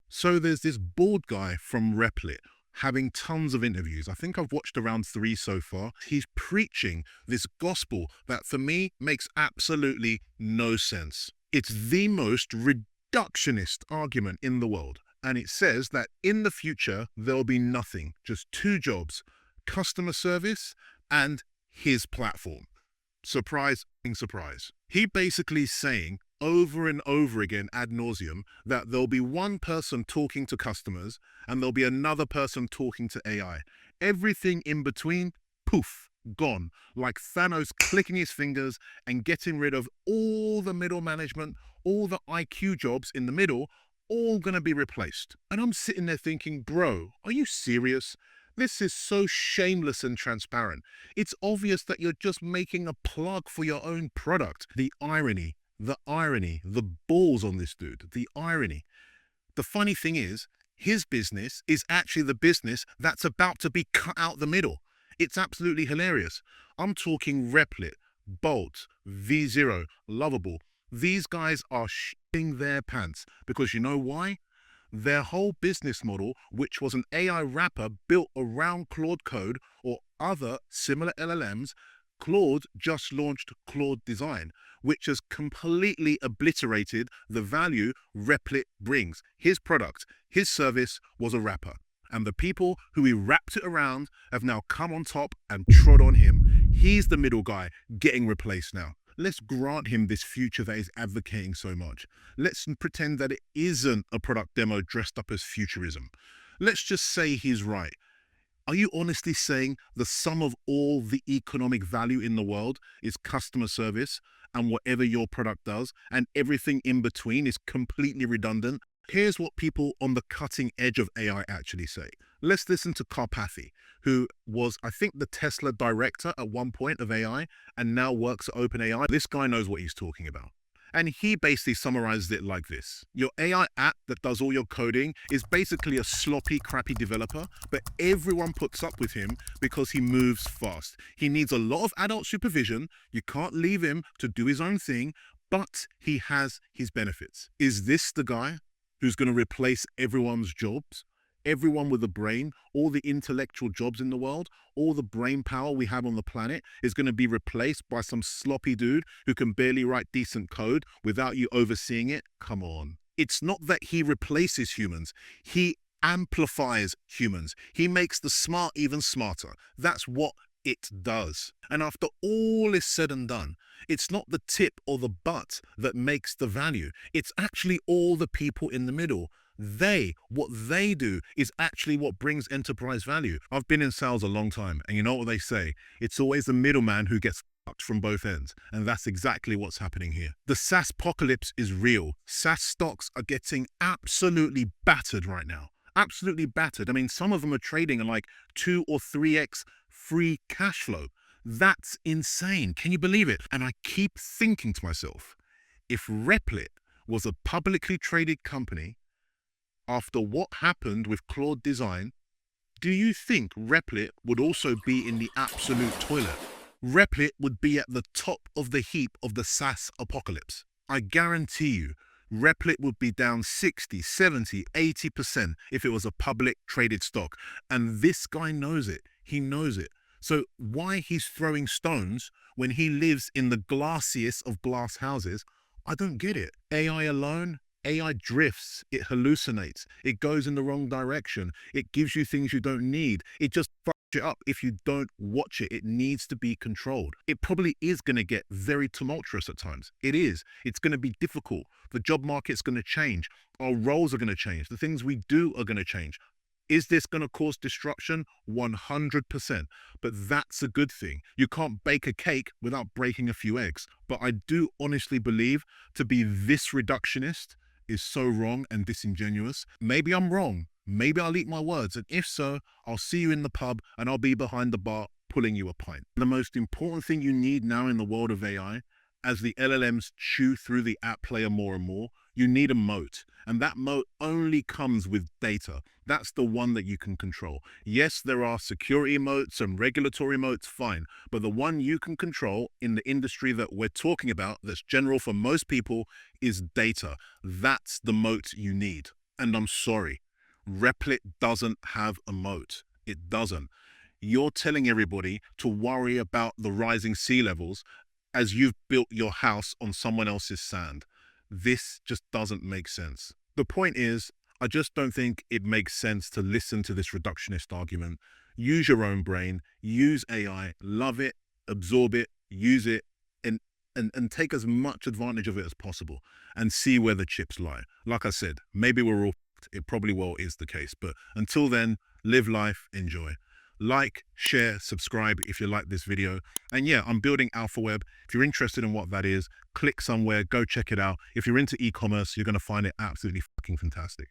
So there's this bald guy from Replit having tons of interviews. I think I've watched around 3 so far. He's preaching this gospel that for me makes absolutely no sense. It's the most reductionist argument in the world. And it says that in the future, there'll be nothing, just two jobs, customer service and his platform. Surprise, surprise. He basically is saying over and over again ad nauseum that there'll be one person talking to customers and there'll be another person talking to AI. Everything in between, poof, gone. Like Thanos clicking his fingers and getting rid of all the middle management, all the IQ jobs in the middle, all gonna be replaced. And I'm sitting there thinking, bro, are you serious? This is so shameless and transparent. It's obvious that you're just making a plug for your own product. The irony, the balls on this dude, the irony. The funny thing is, his business is actually the business that's about to be cut out the middle. It's absolutely hilarious. I'm talking Replit, Bolt, V0, Lovable. These guys are shitting their pants because you know why? Their whole business model, which was an AI wrapper built around Claude Code or other similar LLMs, Claude just launched Claude Design, which has completely obliterated the value Replit brings. His product, his service was a wrapper. And the people who he wrapped it around have now come on top and trod on him. He's the middle guy getting replaced now. Let's grant him this future that he's advocating so much. Let's pretend that it isn't a product demo dressed up as futurism. Let's just say he's right. Are you honestly saying the sum of all the economic value in the world is customer service and whatever your product does, and everything in between is completely redundant? Here's what people on the cutting edge of AI actually say. Let's listen to Karpathy, who was, I think, the Tesla director at one point of AI and now works at OpenAI. This guy knows what he's talking about. And he basically summarizes it like this. Your AI app that does all your coding is basically a sloppy, crappy developer, but everyone puts up with him because he moves fast. He needs a lot of adult supervision. You can't leave him to do his own thing, but he has his benefits. Is this the guy who's going to replace everyone's jobs? Everyone with a brain, all the intellectual jobs in the world, all the brain power we have on the planet is going to be replaced by some sloppy dude who can barely write decent code without you overseeing it? Come on. It's not that he replaces humans. He amplifies humans. He makes the smart even smarter. That's what it does. And after all is said and done, it's not the tip or the but that makes the value. It's actually all the people in the middle. What they do is actually what brings enterprise value. I've been in sales a long time, and you know what they say? It's always the middleman who gets fucked from both ends. And that's exactly what's happening here. The SaaS apocalypse is real. SaaS stocks are getting absolutely battered right now. Absolutely battered. I mean, some of them are trading at like 2 or 3x free cash flow. That's insane. Can you believe it? And I keep thinking to myself, if Replit was a publicly traded company, after what happened with Claude Design, do you think Replit would also be in the absolute toilet? Replit would be at the top of the heap of the SaaS apocalypse. I guarantee you, Replit would be down 60, 70, 80% if it was a public traded stock. And this guy knows it. He knows it. So why he's throwing stones when he lives in the glassiest of glass houses, I don't get it. AI alone? AI drifts, it hallucinates, it goes in the wrong direction, it gives you things you don't need, it just fucks it up if you don't watch it. It needs to be controlled. It probably is going to get very tumultuous at times. It is. It's going to be difficult. The job market's going to change. Our roles are going to change. The things we do are going to change. Is this going to cause disruption? 100%. But that's a good thing. You can't bake a cake without breaking a few eggs. But I do honestly believe to be this reductionist is so wrong and disingenuous. Maybe I'm wrong. Maybe I'll eat my words. And if so, I'll see you in the pub and I'll be behind the bar pulling you a pint. The most important thing you need now in the world of AI, as the LLMs chew through the app player more and more, you need a moat. And that moat only comes with data. That's the one that you can control. Yes, there are security moats and regulatory moats, fine. But the one you can control in the industry that we're talking about, that's general for most people, is data. That's the moat you need. And I'm sorry, Replit doesn't have a moat. It doesn't. You're telling everybody to worry about the rising sea levels as you've built your house on someone else's sand. This just doesn't make sense. The point is, I just don't think it makes sense to listen to this reductionist argument. Use your own brain, use AI, love it, absorb it, use it, and and take as much advantage of it as possible and see where the chips lie. Like I said, maybe we're all, it probably well is the case, but until then, live life, enjoy. Like, share, subscribe if you like this video. And yeah, I'm building AlphaWeb. If you're interested in what that is, click somewhere, go check it out. If you're into e-commerce, you're going to find it absolutely fucking fantastic.